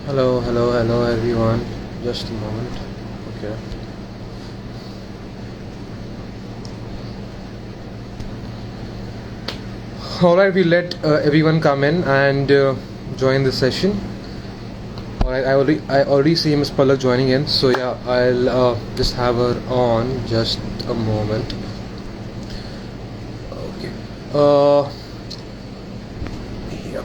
Hello everyone. Just a moment. Okay. All right, we let everyone come in and join the session. All right, I already see Miss Palak joining in. So yeah, I'll just have her on. Just a moment. Okay. Yeah.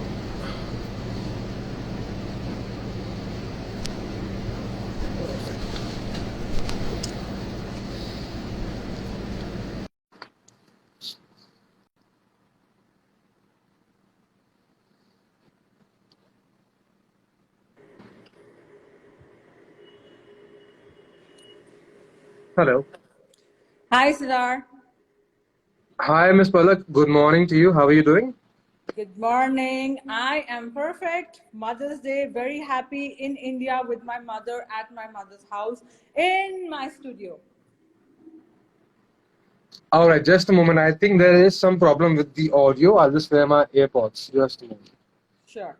Hello. Hi, Siddhar. Hi, Miss Palak. Good morning to you. How are you doing? Good morning. I am perfect. Mother's Day, very happy in India with my mother at my mother's house in my studio. All right, just a moment. I think there is some problem with the audio. I'll just wear my AirPods. Just a moment. Sure.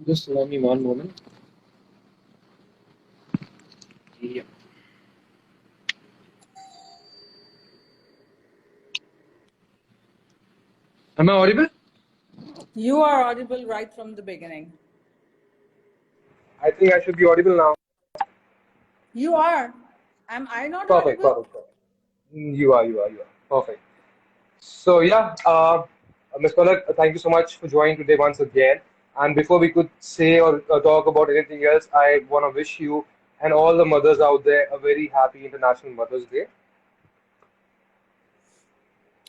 Just allow me one moment. Yeah. Am I audible? You are audible right from the beginning. I think I should be audible now. You are. Am I not Perfect, audible? perfect, perfect. You are. Perfect. So yeah, Ms. Palak, thank you so much for joining today once again. And before we could say or talk about anything else, I want to wish you and all the mothers out there a very happy International Mother's Day.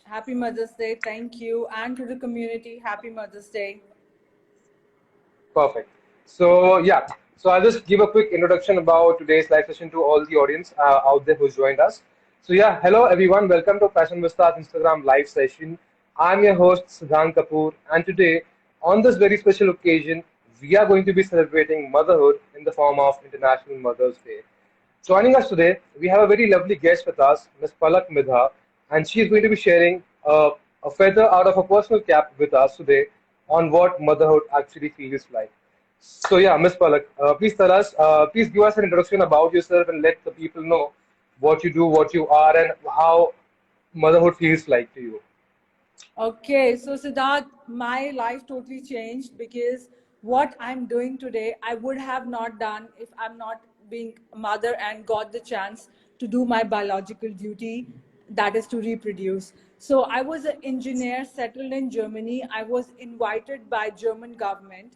Happy Mother's Day. Thank you. And to the community, happy Mother's Day. Perfect. So yeah, so I'll just give a quick introduction about today's live session to all the audience out there who's joined us. So yeah, hello everyone, welcome to Passion Vista's Instagram live session. I'm your host Siddhant Kapoor, and today, on this very special occasion, we are going to be celebrating motherhood in the form of International Mother's Day. Joining us today, we have a very lovely guest with us, Ms. Palak Midha, and she is going to be sharing a feather out of her personal cap with us today on what motherhood actually feels like. So, yeah, Ms. Palak, please give us an introduction about yourself and let the people know what you do, what you are, and how motherhood feels like to you. Okay, so Siddharth, my life totally changed because what I'm doing today, I would have not done if I'm not being a mother and got the chance to do my biological duty, that is to reproduce. So I was an engineer settled in Germany. I was invited by German government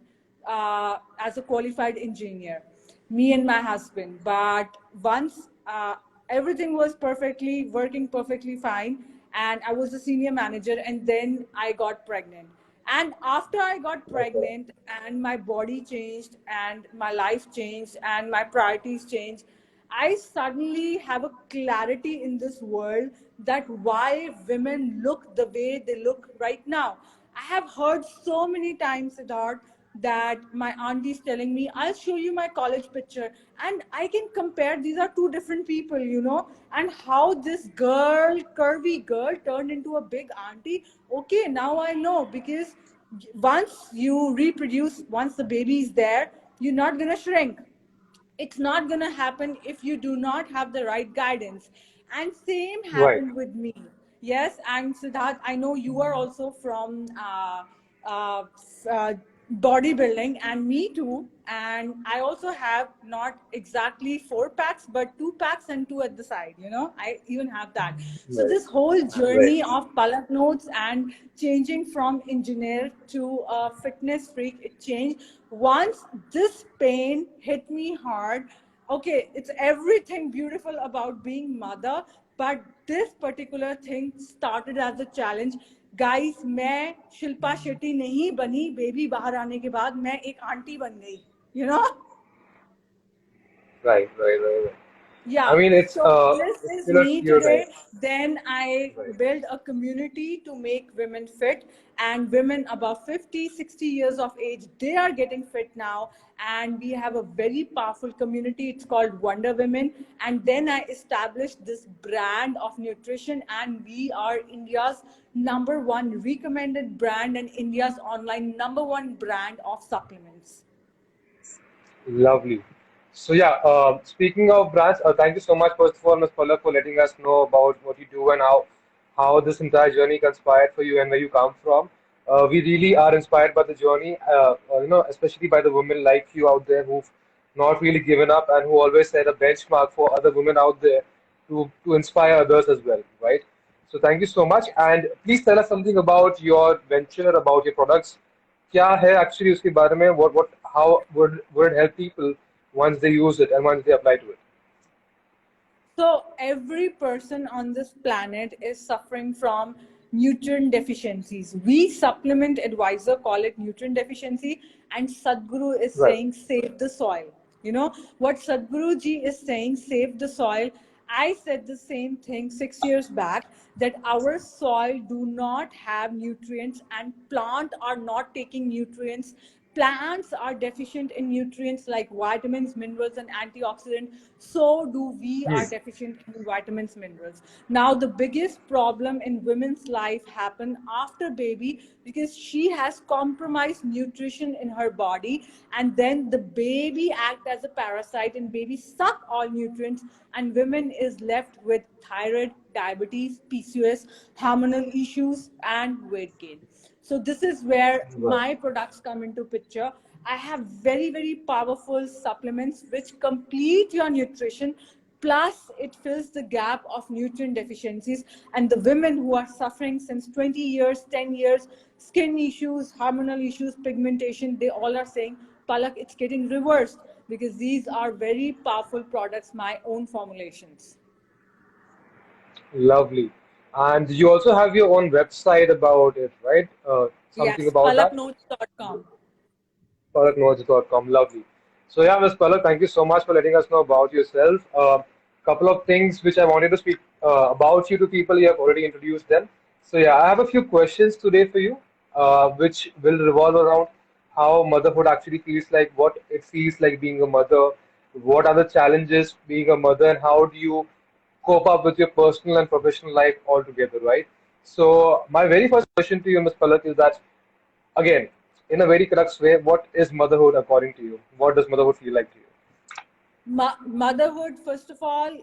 as a qualified engineer, me and my husband. But once everything was perfectly working perfectly fine, and I was a senior manager, and then I got pregnant. And after I got Okay. pregnant, and my body changed, and my life changed, and my priorities changed, I suddenly have a clarity in this world that why women look the way they look right now. I have heard so many times, Siddharth, that my auntie is telling me, I'll show you my college picture. And I can compare, these are two different people, and how this girl, curvy girl, turned into a big auntie. Okay, now I know because once you reproduce, once the baby is there, you're not going to shrink. It's not going to happen if you do not have the right guidance. And same Right. happened with me. Yes, and Siddharth, I know you are also from uh, uh, bodybuilding, and me too. And I also have not exactly 4 packs but 2 packs and two at the side, I even have that. So Right. this whole Right. journey of PALAK notes and changing from engineer to a fitness freak, it changed once this pain hit me hard. Okay, it's everything beautiful about being mother, but this particular thing started as a challenge. Guys, मैं शिल्पा शेट्टी नहीं बनी baby बाहर आने के बाद, मैं एक aunty बन गई, you know. Right. Right. Right. Right. I Yeah, mean, so this it's is still a me today. stereotype. Then I Right. build a community to make women fit, and women above 50, 60 years of age, they are getting fit now. And we have a very powerful community. It's called Wonder Women. And then I established this brand of nutrition, and we are India's number one recommended brand and India's online number one brand of supplements. Lovely. So yeah, speaking of brands, thank you so much first of all, Ms. Palak, for letting us know about what you do and how this entire journey conspired for you and where you come from. We really are inspired by the journey, especially by the women like you out there who've not really given up and who always set a benchmark for other women out there to inspire others as well, right? So thank you so much, and please tell us something about your venture, about your products. क्या है actually उसके बारे में what how would it help people once they use it and once they apply to it? So every person on this planet is suffering from nutrient deficiencies. We supplement advisor call it nutrient deficiency, and Sadhguru is Right. saying save the soil. You know what Sadhguru ji is saying, save the soil. I said the same thing 6 years back, that our soil do not have nutrients and plant are not taking nutrients. Plants are deficient in nutrients like vitamins, minerals, and antioxidants. So do we Hmm. are deficient in vitamins, minerals. Now the biggest problem in women's life happen after baby, because she has compromised nutrition in her body, and then the baby act as a parasite and baby suck all nutrients, and women is left with thyroid, diabetes, PCOS, hormonal issues, and weight gain. So this is where Right. my products come into picture. I have very, very powerful supplements which complete your nutrition, plus it fills the gap of nutrient deficiencies. And the women who are suffering since 20 years, 10 years, skin issues, hormonal issues, pigmentation, they all are saying, Palak, it's getting reversed, because these are very powerful products, my own formulations. Lovely. And you also have your own website about it, right? Something Yes, about that? palaknotes.com. PalakNotes.com. Lovely. So yeah, Ms. Palak, thank you so much for letting us know about yourself. Couple of things which I wanted to speak about you to people. You have already introduced them. So yeah, I have a few questions today for you, which will revolve around how motherhood actually feels like, what it feels like being a mother, what are the challenges being a mother, and how do you cope up with your personal and professional life altogether, right? So my very first question to you, Ms. Palak, is that again, in a very crux way, what is motherhood according to you? What does motherhood feel like to you? Motherhood, first of all,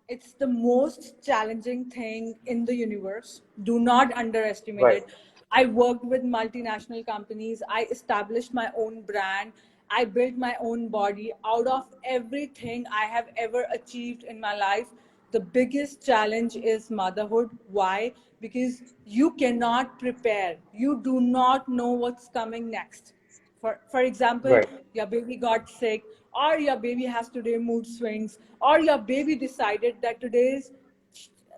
it's the most challenging thing in the universe. Do not underestimate Right. it. I worked with multinational companies. I established my own brand. I built my own body. Out of everything I have ever achieved in my life, the biggest challenge is motherhood. Why? Because you cannot prepare. You do not know what's coming next. For example, Right. your baby got sick, or your baby has today mood swings, or your baby decided that today's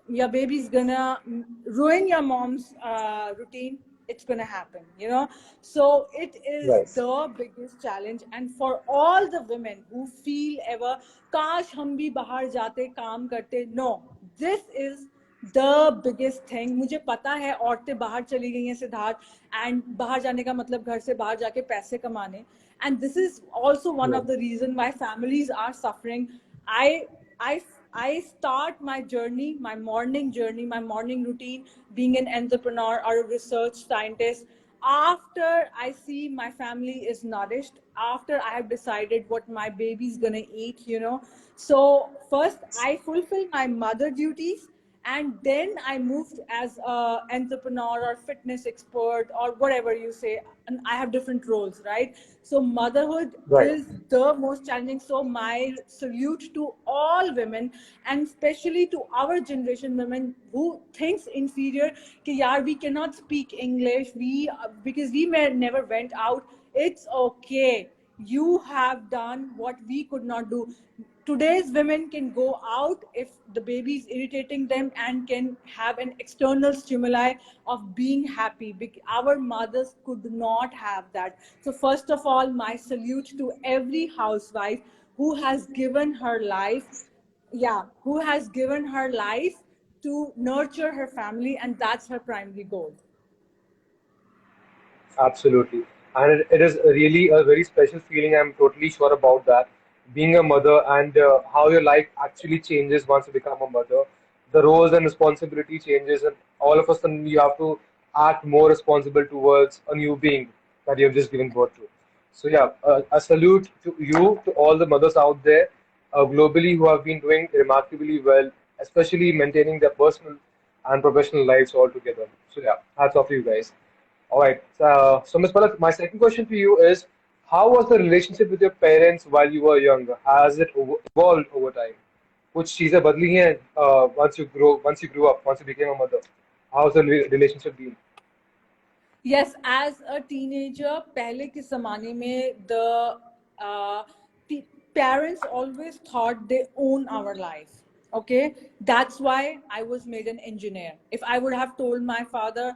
your baby's gonna ruin your mom's routine. It's gonna happen, you know. So it is Right. the biggest challenge. And for all the women who feel ever, kash hum bhi bahar jate kaam karte, no, this is the biggest thing. मुझे पता है औरतें बाहर चली गई हैं Siddharth, and बाहर जाने का मतलब घर से बाहर जाके पैसे कमाने, and this is also one Right. of the reason why families are suffering. I i start my journey, my morning routine, being an entrepreneur or a research scientist, after I see my family is nourished, after I have decided what my baby's gonna eat, you know. So first I fulfill my mother duties, and then I moved as a entrepreneur or fitness expert or whatever you say, and I have different roles, right? So motherhood Right. is the most challenging. So my salute to all women, and especially to our generation women who thinks inferior, कि यार we cannot speak English, we because we may never went out. It's okay, you have done what we could not do. Today's women can go out if the baby is irritating them, and can have an external stimuli of being happy. Our mothers could not have that. So first of all, my salute to every housewife who has given her life, yeah, who has given her life to nurture her family, and that's her primary goal. Absolutely. And it is really a very special feeling. I'm totally sure about that. Being a mother and how your life actually changes once you become a mother. The roles and responsibility changes, and all of a sudden you have to act more responsible towards a new being that you have just given birth to. So yeah, a salute to you, to all the mothers out there globally who have been doing remarkably well, especially maintaining their personal and professional lives all together. So yeah, hats off to you guys. All right. So Ms. Palak, my second question to you is, how was the relationship with your parents while you were younger? Has it evolved over time? कुछ चीजें बदली हैं once you grew up, once you became a mother? How's the relationship been? Yes, as a teenager, पहले के ज़माने में uh, parents always thought they own our life. Okay, that's why I was made an engineer. If I would have told my father,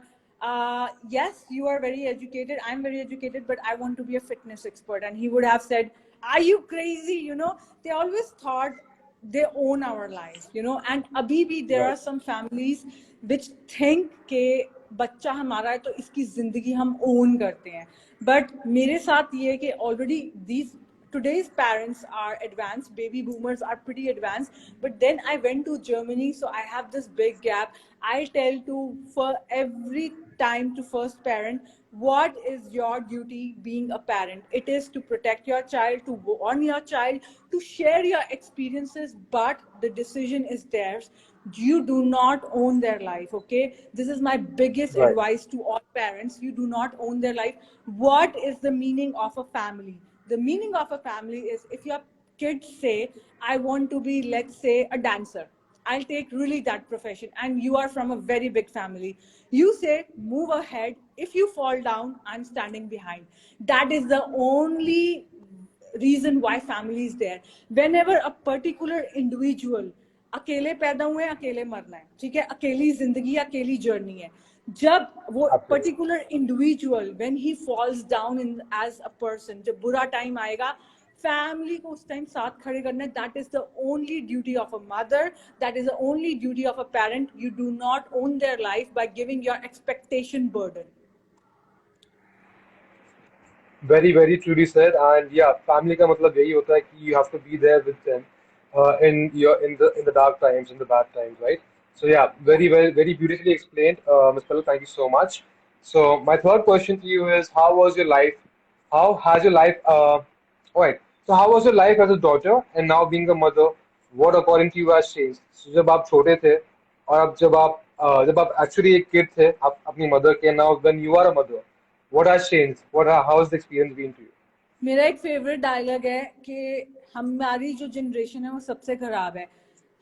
yes, you are very educated, I'm very educated, but I want to be a fitness expert, and he would have said, are you crazy? They always thought they own our life, and abhi bhi there Right. are some families which think ke बच्चा हमारा है तो इसकी जिंदगी हम own करते हैं. But मेरे साथ ये है कि already these today's parents are advanced, baby boomers are pretty advanced, but then I went to Germany, so I have this big gap. I tell to for every time to first parent, what is your duty being a parent? It is to protect your child, to warn your child, to share your experiences, but the decision is theirs. You do not own their life. Okay, this is my biggest Right. advice to all parents. You do not own their life. What is the meaning of a family? The meaning of a family is, if your kids say, I want to be, let's say, a dancer, I'll take really that profession, and you are from a very big family. You say, move ahead. If you fall down, I'm standing behind. That is the only reason why family is there. Whenever a particular individual, अकेले पैदा हुए हैं, अकेले मरना है, ठीक है, अकेली जिंदगी, अकेली जर्नी है. जब वो Absolutely. Particular individual when he falls down in as a person, जब बुरा टाइम आएगा, फैमिली को उस टाइम साथ खड़े करना है. That is the only duty of a mother, that is the only duty of a parent. You do not own their life by giving your expectation burden. Very, very truly said. And yeah, family का मतलब यही होता है कि you have to be there with them in the dark times, in the bad times, right? So yeah, very well, very beautifully explained, Ms. Palak. Thank you so much. So my third question to you is, how was your life? How has your life? All right. So how was your life as a daughter and now being a mother? What according to you has changed? So जब आप छोटे थे और अब जब आप actually एक kid थे, आप अपनी mother के, now when you are a mother, what has changed? How has the experience been to you? मेरा एक फेवरेट डायलॉग है कि हमारी जो जनरेशन है वो सबसे खराब है.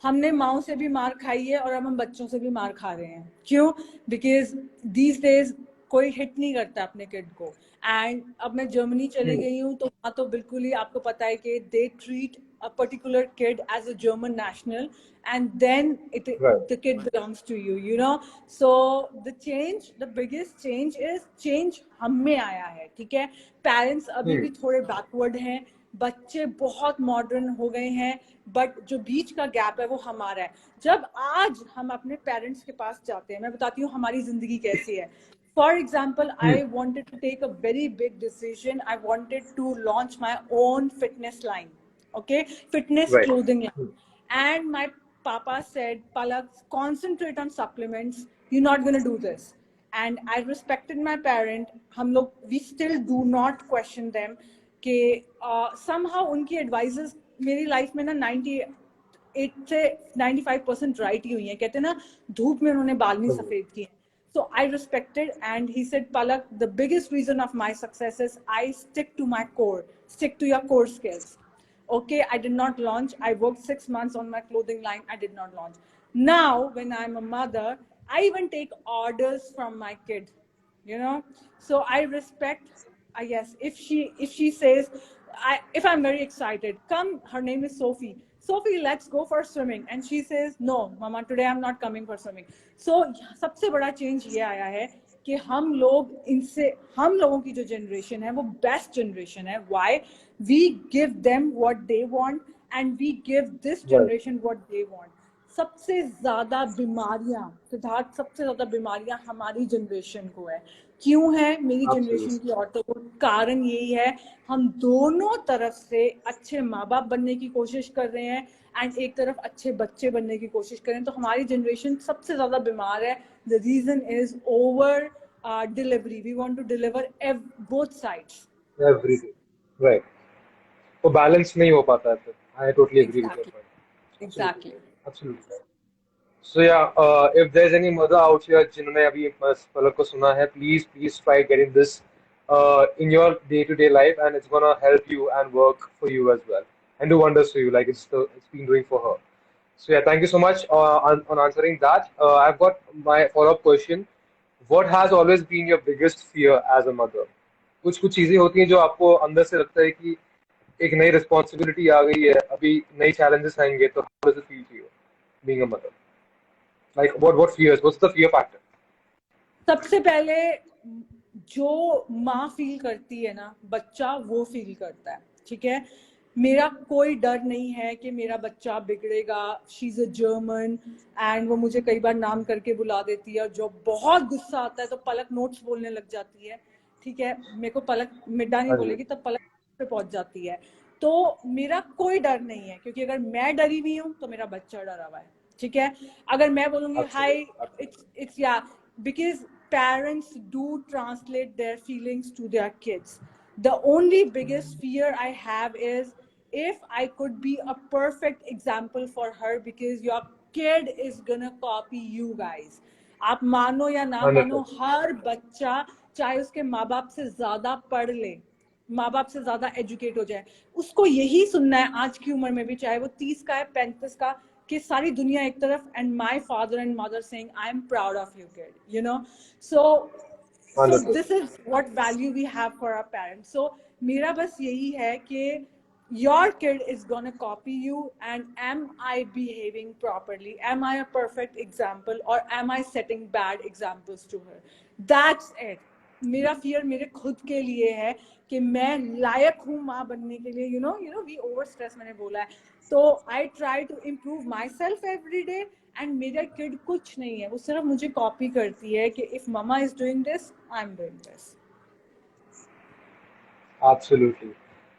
हमने माओ से भी मार खाई है और अब हम बच्चों से भी मार खा रहे हैं. क्यों? बिकॉज दीज डेज कोई हिट नहीं करता अपने किड को. एंड अब मैं जर्मनी चली Hmm. गई हूँ तो वहाँ तो बिल्कुल ही आपको पता है कि they treat a particular kid as a German national, and then Right. the kid belongs to you. So the biggest change is change हम में आया है. ठीक है, पेरेंट्स अभी Hmm. भी थोड़े बैकवर्ड हैं, बच्चे बहुत मॉडर्न हो गए हैं, बट जो बीच का गैप है वो हमारा है. जब आज हम अपने पेरेंट्स के पास जाते हैं, मैं बताती हूँ हमारी जिंदगी कैसी है. For example, Hmm. I wanted to take a very big decision. I wanted to launch my own fitness line. Okay, fitness Right. clothing Hmm. line. And my papa said, Palak, concentrate on supplements. You're not going to do this. And I respected my parent. We still do not question them. कि somehow उनकी advices मेरी life में ना 98 से 95% right ही हुई हैं. कहते ना धूप में उन्होंने बाल नहीं Hmm. सफेद किए. So I respected, and he said, Palak, the biggest reason of my success is I stick to my core, stick to your core skills. Okay, I did not launch. I worked 6 months on my clothing line. I did not launch. Now, when I'm a mother, I even take orders from my kid. So I respect. Yes, if she says, if I'm very excited, come. Her name is Sophie. Sophie, let's go for swimming. And she says, no, Mama, today I'm not coming for swimming. So सबसे बड़ा change ये आया है. कि हम लोगों की जो जनरेशन है वो बेस्ट जनरेशन है. Why? We give them what they want and we give this right, generation what they want. सबसे ज्यादा बीमारियां, सिद्धार्थ, सबसे ज्यादा बीमारियां हमारी जनरेशन को है. क्यों है मेरी जनरेशन absolutely, की औरतों को? कारण यही है, हम दोनों तरफ से अच्छे माँ बाप बनने की कोशिश कर रहे हैं एंड एक तरफ अच्छे बच्चे बनने की कोशिश कर रहे हैं. तो हमारी जनरेशन सबसे ज्यादा बीमार है. The reason is over delivery. We want to deliver both sides. every day, right. तो बैलेंस नहीं हो पाता है फिर. I totally agree with your exactly. point. Absolutely, exactly. absolutely. So yeah, if there's any mother out here जिन्होंने अभी बस पलक को सुना है, please try getting this in your day-to-day life, and it's gonna help you and work for you as well, and do wonders for you, like it's been doing for her. So yeah, thank you so much on answering that. I've got my follow-up question. What has always been your biggest fear as a mother? कुछ कुछ चीजें होती हैं जो आपको अंदर से लगता है कि एक नई रिस्पॉन्सिबिलिटी आ गई है, अभी नई चैलेंजेस आएंगे, तो how does it feel to you being a mother? Like what fears? What's the fear factor? सबसे पहले जो माँ फील करती है ना, बच्चा वो फील करता है. ठीक है, मेरा कोई डर नहीं है कि मेरा बच्चा बिगड़ेगा. She is a German and वो मुझे कई बार नाम करके बुला देती है, और जो बहुत गुस्सा आता है तो पलक नोट्स बोलने लग जाती है. ठीक है, मेरे को पलक मिड्डा नहीं हाँ जी, बोलेगी, तब पलक पे पहुंच जाती है. तो मेरा कोई डर नहीं है, क्योंकि अगर मैं डरी हुई हूँ तो मेरा बच्चा डरा हुआ है. ठीक है, अगर मैं बोलूंगी हाय, absolutely, absolutely. it's yeah, because parents do translate their feelings to their kids. The only biggest fear I have is if I could be a perfect example for her, because your kid is gonna copy you guys. आप मानो या ना मानो, 100%. हर बच्चा चाहे उसके माँ बाप से ज्यादा पढ़ ले, माँ बाप से ज्यादा एजुकेट हो जाए, उसको यही सुनना है आज की उम्र में भी, चाहे वो 30 का है, 35 का, कि सारी दुनिया एक तरफ and my father and mother saying I am proud of you kid, you know. So so this 100%. is what value we have for our parents. So मेरा बस यही है कि your kid is gonna copy you, and am I behaving properly? Am I a perfect example, or am I setting bad examples to her? That's it. मेरा fear मेरे खुद के लिए है कि मैं लायक हूँ माँ बनने के लिए. You know we over stress, मैंने बोला है. तो I try to improve myself every day, and मेरा किड कुछ नहीं है, वो सिर्फ मुझे कॉपी करती है कि if mama is doing this, I am doing this. Absolutely.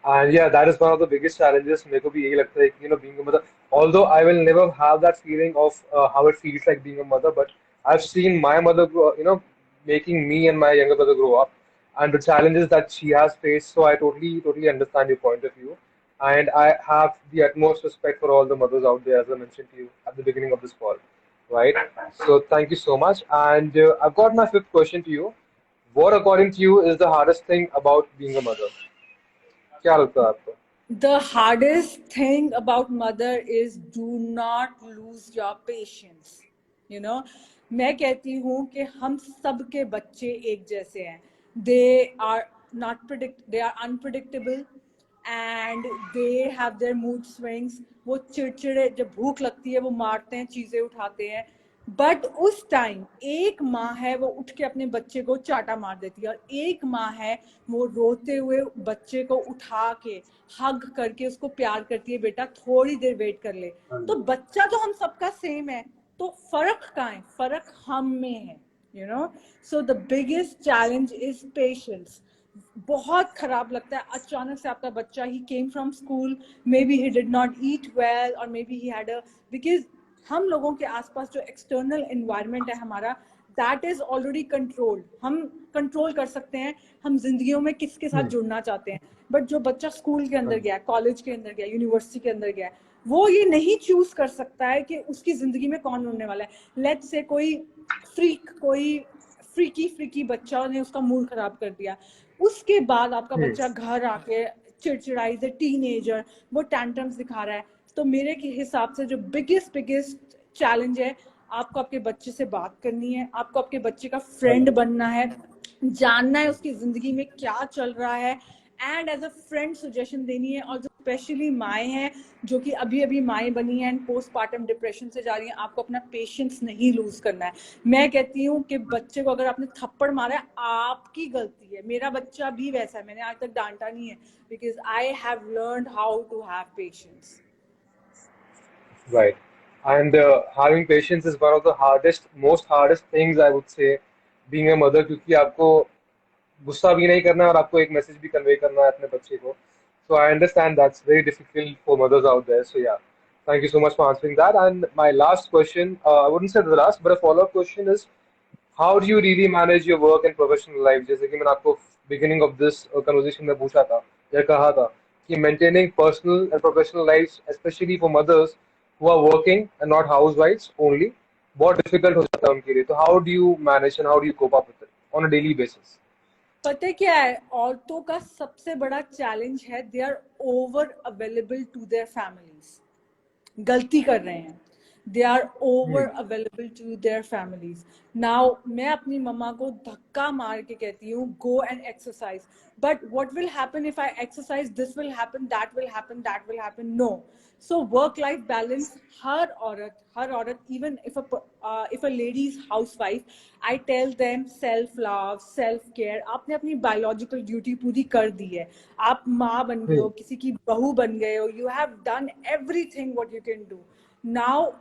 And yeah, that is one of the biggest challenges. मेरे को भी यही लगता है कि being a mother. Although I will never have that feeling of how it feels like being a mother, but I've seen my mother grow, making me and my younger brother grow up, and the challenges that she has faced. So I totally understand your point of view, and I have the utmost respect for all the mothers out there, as I mentioned to you at the beginning of this call, right? So thank you so much. And I've got my fifth question to you. What, according to you, is the hardest thing about being a mother? क्या लगता है आपको? The hardest thing about mother is do not lose your patience. You know, मैं कहती हूँ कि हम सबके बच्चे एक जैसे हैं. They are unpredictable and they have their mood swings. वो चिड़चिड़े, जब भूख लगती है वो मारते हैं, चीजें उठाते हैं. बट उस टाइम एक माँ है, वो उठ के अपने बच्चे को चाटा मार देती है, और एक माँ है वो रोते हुए बच्चे को उठा के हग करके उसको प्यार करती है, बेटा थोड़ी देर वेट कर ले. तो बच्चा तो हम सबका सेम है, तो फर्क कहाँ है? फर्क हम में है, you know. So the biggest challenge is patience. बहुत खराब लगता है अचानक से आपका बच्चा, he came from school, maybe he did not eat well, और maybe he had a, because हम लोगों के आसपास जो एक्सटर्नल एनवायरनमेंट है हमारा, दैट इज ऑलरेडी कंट्रोल्ड. हम कंट्रोल कर सकते हैं हम जिंदगियों में किसके साथ जुड़ना चाहते हैं. बट जो बच्चा स्कूल के अंदर गया, कॉलेज के अंदर गया, यूनिवर्सिटी के अंदर गया, वो ये नहीं चूज कर सकता है कि उसकी जिंदगी में कौन होने वाला है. लेट्स से कोई फ्रीकी बच्चा ने उसका मूड खराब कर दिया, उसके बाद आपका बच्चा घर आके चिड़चिड़ाई से टीनेजर, वो टैंट्रम्स दिखा रहा है. तो मेरे के हिसाब से जो बिगेस्ट चैलेंज है, आपको आपके बच्चे से बात करनी है, आपको आपके बच्चे का फ्रेंड बनना है, जानना है उसकी जिंदगी में क्या चल रहा है, and as a friend suggestion देनी है, और जो स्पेशली माएँ हैं जो कि अभी अभी माएँ बनी हैं एंड पोस्टपार्टम डिप्रेशन से जा रही हैं, आपको अपना पेशेंस नहीं लूज करना है। मैं कहती हूँ कि बच्चे को अगर आपने थप्पड़ मारा है, आपकी गलती है। मेरा बच्चा भी वैसा है, मैंने आज तक डांटा नहीं है, because I have learned how to have patience. Right. And having patience is one of the most hardest things I would say, being a mother, क्योंकि आपको गुस्सा भी नहीं करना है और आपको एक मैसेज भी कन्वे करना है अपने बच्चे को. So I understand that's very difficult for mothers out there. So yeah, thank you so much for answering that. And my last question, I wouldn't say the last, but a follow-up question is, how do you really manage your work and professional life? जैसे कि मैंने आपको beginning of this conversation में पूछा था या कहा था कि maintaining personal and professional lives, especially for mothers who are working and not housewives only, बहुत difficult हो जाता है उनके लिए. तो how do you manage and how do you cope up with it on a daily basis? पता है क्या है, औरतों का सबसे बड़ा चैलेंज है, they are over available to their families. गलती कर रहे हैं, they are over available to their families. Now मैं अपनी मम्मा को धक्का मार के कहती हूँ go and exercise, but what will happen if I exercise, this will happen, that will happen, that will happen, no. So work life balance, हर औरत, even if a lady is housewife, I tell them self love, self care। आपने अपनी biological duty पूरी कर दी है, आप माँ बन गए हो, किसी की बहू बन गए हो, you have done everything what you can do। now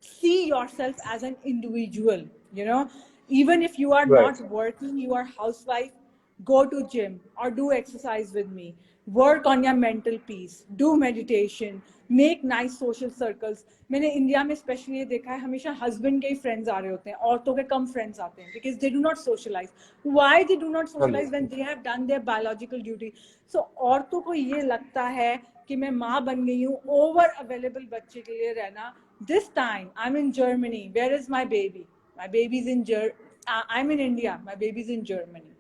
see yourself as an individual, you know, even if you are Right. not working, you are housewife, go to gym or do exercise with me, work on your mental peace, do meditation, make nice social circles। मैंने India में specially ये देखा है, हमेशा husband के ही friends आ रहे होते हैं, औरतों के कम फ्रेंड्स आते हैं, because they do not socialise. Why they do not हाँ जी. Socialise when they have done their biological duty? So औरतों को ये लगता है कि मैं माँ बन गई हूँ, ओवर अवेलेबल बच्चे के लिए रहना। This time I am in Germany, where is my baby? My baby is in I am in India, my baby is in Germany.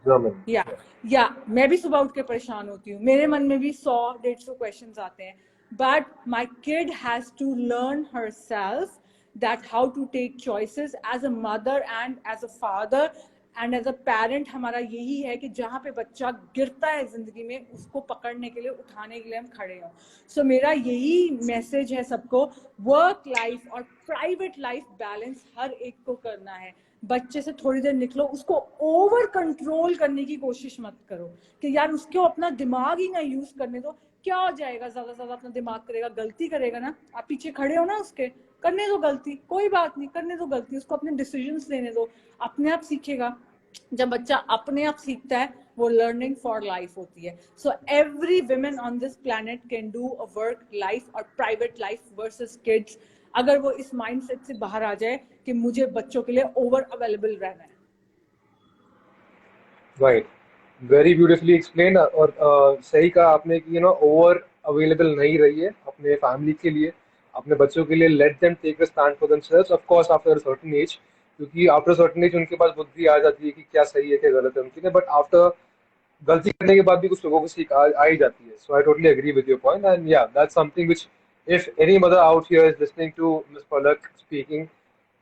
German. या Yeah. या मैं भी सुबह उठ के परेशान होती हूँ, मेरे मन में भी 100-150 क्वेश्चंस आते हैं, but my kid has to learn herself that how to take choices as a mother and as a father and as a parent. हमारा यही है कि जहाँ पे बच्चा गिरता है जिंदगी में, उसको पकड़ने के लिए, उठाने के लिए हम खड़े हों। सो मेरा यही मैसेज है सबको, वर्क लाइफ और प्राइवेट लाइफ बैलेंस हर एक को करना है। बच्चे से थोड़ी देर निकलो, उसको ओवर कंट्रोल करने की कोशिश मत करो कि यार उसको अपना दिमाग ही ना यूज करने दो। क्या हो जाएगा, ज्यादा से ज्यादा अपना दिमाग करेगा, गलती करेगा ना, आप पीछे खड़े हो ना उसके, करने दो गलती, कोई बात नहीं, करने दो गलती, उसको अपने डिसीजंस लेने दो, अपने आप सीखेगा। जब बच्चा अपने आप सीखता है, वो लर्निंग फॉर लाइफ होती है। So every women on this planet can do a work life और प्राइवेट लाइफ वर्सेस किड्स, अगर वो इस माइंडसेट से बाहर आ जाए कि मुझे बच्चों के लिए ओवर अवेलेबल रहना है। Right. Very beautifully explained. और सही कहा आपने कि ओवर अवेलेबल नहीं रहिए अपने फैमिली के लिए, अपने बच्चों के लिए. Let them take a stand for themselves, of course after a certain age, क्योंकि आफ्टर सर्टेन एज उनके पास बुद्धि आ जाती है कि क्या सही है क्या गलत है उनके लिए. बट आफ्टर गलती करने के बाद भी कुछ लोगों को सीख आ ही जाती है. So I totally agree with your point. And yeah that's something which, if any mother out here is listening to Miss Palak speaking,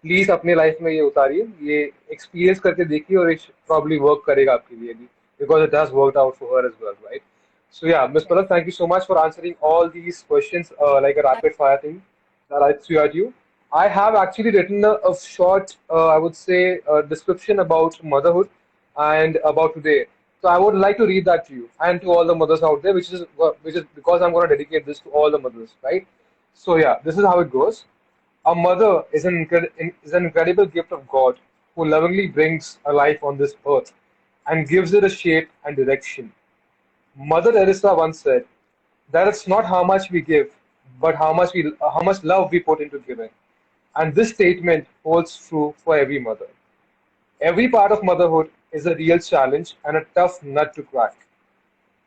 please अपने लाइफ में ये उतारिए, ये एक्सपीरियंस करके देखिए, और इट प्रॉब्ली वर्क करेगा आपके लिए भी, because it has worked out for her as well, right? So yeah, Ms. Palak, thank you so much for answering all these questions like a rapid fire thing that I threw at you. I have actually written a short, I would say, description about motherhood and about today. So I would like to read that to you and to all the mothers out there, which is because I'm going to dedicate this to all the mothers, right? So yeah, this is how it goes. A mother is an incredible gift of God who lovingly brings a life on this earth and gives it a shape and direction. Mother Teresa once said that it's not how much we give, but how much love we put into giving. And this statement holds true for every mother. Every part of motherhood is a real challenge and a tough nut to crack.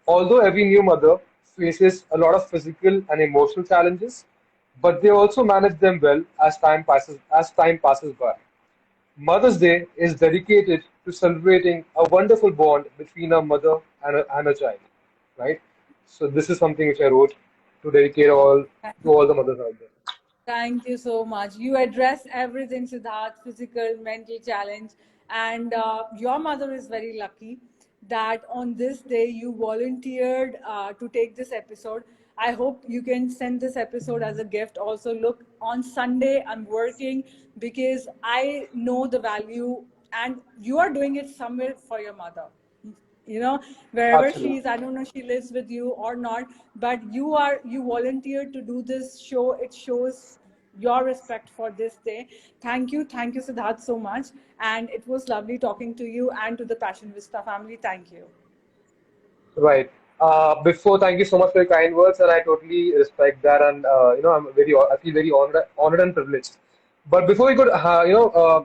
Although every new mother faces a lot of physical and emotional challenges, but they also manage them well as time passes by. Mother's Day is dedicated to celebrating a wonderful bond between a mother and a child, right? So this is something which I wrote to dedicate all to all the mothers out there. Thank you so much. You address everything, Siddharth, physical, mental challenge, and your mother is very lucky. that on this day you volunteered to take this episode. I hope you can send this episode as a gift. Also, look, on Sunday I'm working because I know the value, and you are doing it somewhere for your mother. You know, wherever she is, Absolutely. I don't know if she lives with you or not, but you volunteered to do this show. It shows your respect for this day. Thank you, Siddharth, so much. And it was lovely talking to you and to the Passion Vista family. Thank you. Right. Before, thank you so much for your kind words, and I totally respect that. And I feel very honored and privileged. But before we could,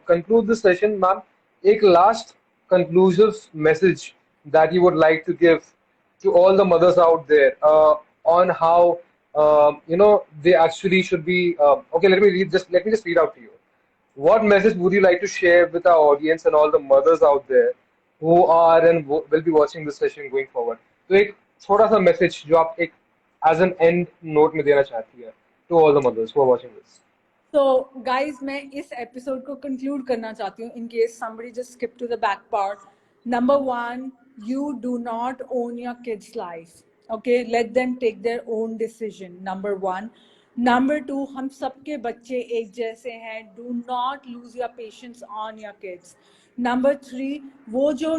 conclude this session, ma'am, एक last conclusive message that you would like to give to all the mothers out there on how they actually should be. Okay, let me just read out to you. What message would you like to share with our audience and all the mothers out there who are and will be watching this session going forward? तो एक छोटा सा message जो आप एक as an and note में देना चाहती है to all the mothers who are watching this. तो गाइज, मैं इस एपिसोड को कंक्लूड करना चाहती हूँ in case somebody just skip to the back part. Number one, you do not own your kids' life. Okay, let them take their own decision. Number one. Number two, हम सबके बच्चे एक जैसे हैं. Do not lose your patience on your kids. Number three, वो जो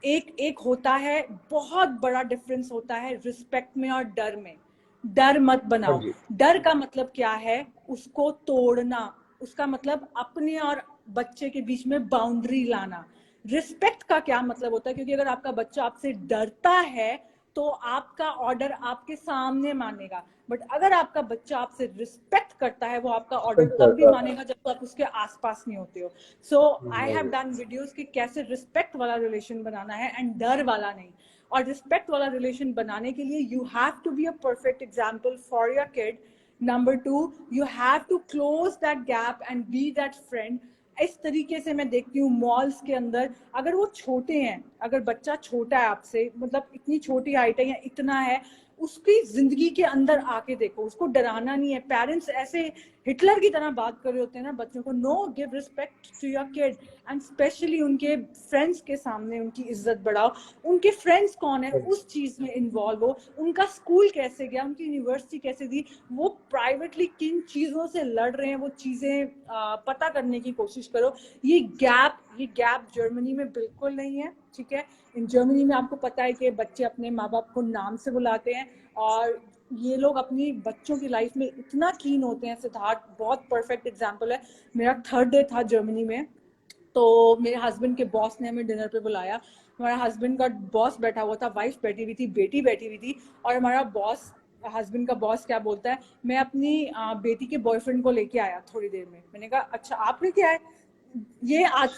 एक एक होता है, बहुत बड़ा डिफरेंस होता है रिस्पेक्ट में और डर में. डर मत हाँ बनाओ. जी. डर का मतलब क्या है? उसको तोड़ना. उसका मतलब अपने और बच्चे के बीच में बाउंड्री लाना. रिस्पेक्ट का क्या मतलब होता है? क्योंकि अगर आपका बच्चा आपसे डरता है तो आपका ऑर्डर आपके सामने मानेगा. बट अगर आपका बच्चा आपसे रिस्पेक्ट करता है, वो आपका ऑर्डर Respect तब भी करता है. मानेगा जब आप उसके आसपास नहीं होते हो. सो आई हैव डन वीडियोस कि कैसे रिस्पेक्ट वाला रिलेशन बनाना है एंड डर वाला नहीं. और रिस्पेक्ट वाला रिलेशन बनाने के लिए you have to be a perfect example for your kid. Number two, you have to close that gap and be that friend. इस तरीके से मैं देखती हूँ मॉल्स के अंदर, अगर वो छोटे हैं, अगर बच्चा छोटा है आपसे, मतलब इतनी छोटी हाइट है या इतना है, उसकी जिंदगी के अंदर आके देखो. उसको डराना नहीं है. पेरेंट्स ऐसे हिटलर की तरह बात कर रहे होते हैं ना बच्चों को. No, give respect to your kid and specially उनके फ्रेंड्स के सामने उनकी इज्जत बढ़ाओ. उनके फ्रेंड्स कौन है, उस चीज में इन्वॉल्व हो. उनका स्कूल कैसे गया, उनकी यूनिवर्सिटी कैसे दी, वो प्राइवेटली किन चीजों से लड़ रहे हैं, वो चीजें पता करने की कोशिश करो. ये गैप जर्मनी में बिल्कुल नहीं है. ठीक है, इन जर्मनी में आपको पता है कि बच्चे अपने माँ बाप को नाम से बुलाते हैं और ये लोग अपनी बच्चों की लाइफ में इतना कीन होते हैं. सिद्धार्थ बहुत परफेक्ट एग्जाम्पल है. मेरा 3rd डे था जर्मनी में, तो मेरे हस्बैंड के बॉस ने हमें डिनर पे बुलाया. हमारा हस्बैंड का बॉस बैठा हुआ था, वाइफ बैठी हुई थी, बेटी बैठी हुई थी. और हमारा बॉस, हस्बैंड का बॉस क्या बोलता है, मैं अपनी बेटी के बॉयफ्रेंड को लेके आया थोड़ी देर में. मैंने कहा अच्छा आप लेके आए? ये आज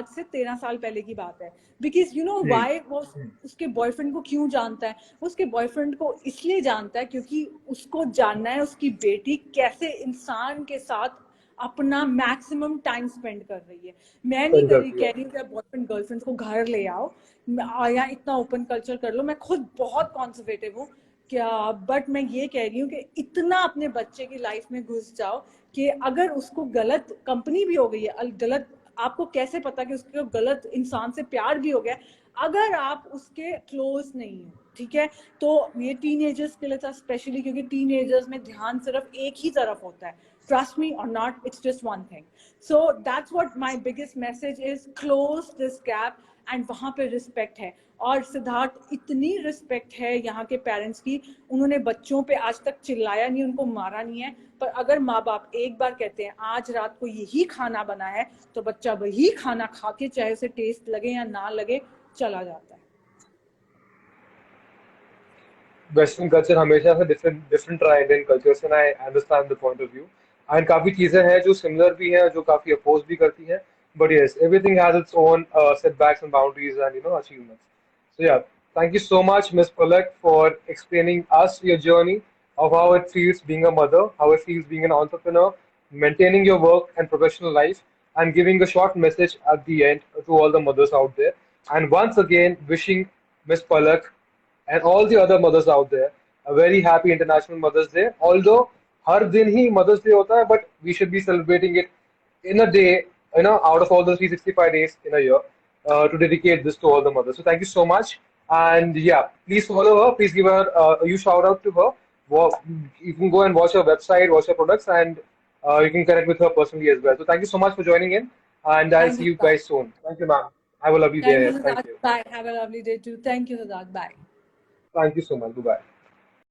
से 13 साल पहले की बात है. बिकॉज यू नो वाई, वो उसके बॉयफ्रेंड को क्यों जानता है? उसके बॉयफ्रेंड को इसलिए जानता है क्योंकि उसको जानना है उसकी बेटी कैसे इंसान के साथ अपना मैक्सिमम टाइम स्पेंड कर रही है. मैं नहीं Spend कर रही, करती कह है. रही हूँ कि बॉयफ्रेंड गर्लफ्रेंड को घर ले आओ या इतना ओपन कल्चर कर लो. मैं खुद बहुत कॉन्जर्वेटिव हूँ क्या, बट मैं ये कह रही हूँ कि इतना अपने बच्चे की लाइफ में घुस जाओ कि अगर उसको गलत कंपनी भी हो गई है, गलत, आपको कैसे पता कि उसको गलत इंसान से प्यार भी हो गया, अगर आप उसके क्लोज नहीं हो, ठीक है. तो ये टीनेजर्स के लिए था स्पेशली, क्योंकि टीनेजर्स में ध्यान सिर्फ एक ही तरफ होता है. ट्रस्ट मी और not, it's just one thing. So that's what my biggest message is, close this gap. And वहां पे रिस्पेक्ट है. और सिद्धार्थ, इतनी रिस्पेक्ट है यहाँ के पेरेंट्स की, उन्होंने बच्चों पे आज तक चिल्लाया नहीं, उनको मारा नहीं है. पर अगर माँ बाप एक बार कहते हैं आज रात को यही खाना बना है, तो बच्चा वही खाना खा के, चाहे उसे टेस्ट लगे या ना लगे, चला जाता है. वेस्टर्न कल्चर हमेशा से डिफरेंट डिफरेंट रहा है इंडियन कल्चर से. I understand the point of view. And काफी चीजें हैं जो सिमिलर भी हैं, जो काफी अपोज भी करती हैं. But yes, everything has its own setbacks and boundaries and achievements. So yeah, thank you so much, Miss Palak, for explaining us your journey of how it feels being a mother, how it feels being an entrepreneur, maintaining your work and professional life, and giving a short message at the end to all the mothers out there. And once again, wishing Miss Palak and all the other mothers out there a very happy International Mother's Day. Although हर दिन ही Mother's Day होता है, but we should be celebrating it in a day, out of all the 365 days in a year. to dedicate this to all the mothers. So thank you so much. And yeah, please follow her. Please give her a you shout out to her. You can go and watch her website, watch her products, and you can connect with her personally as well. So thank you so much for joining in, and I'll Thank see you, you Siddharth. guys soon. Thank you, ma'am. Have a lovely day Thank you, ahead. Thank Siddharth. you. Bye. Have a lovely day too. Thank you, Siddharth. Bye. Thank you so much. Goodbye.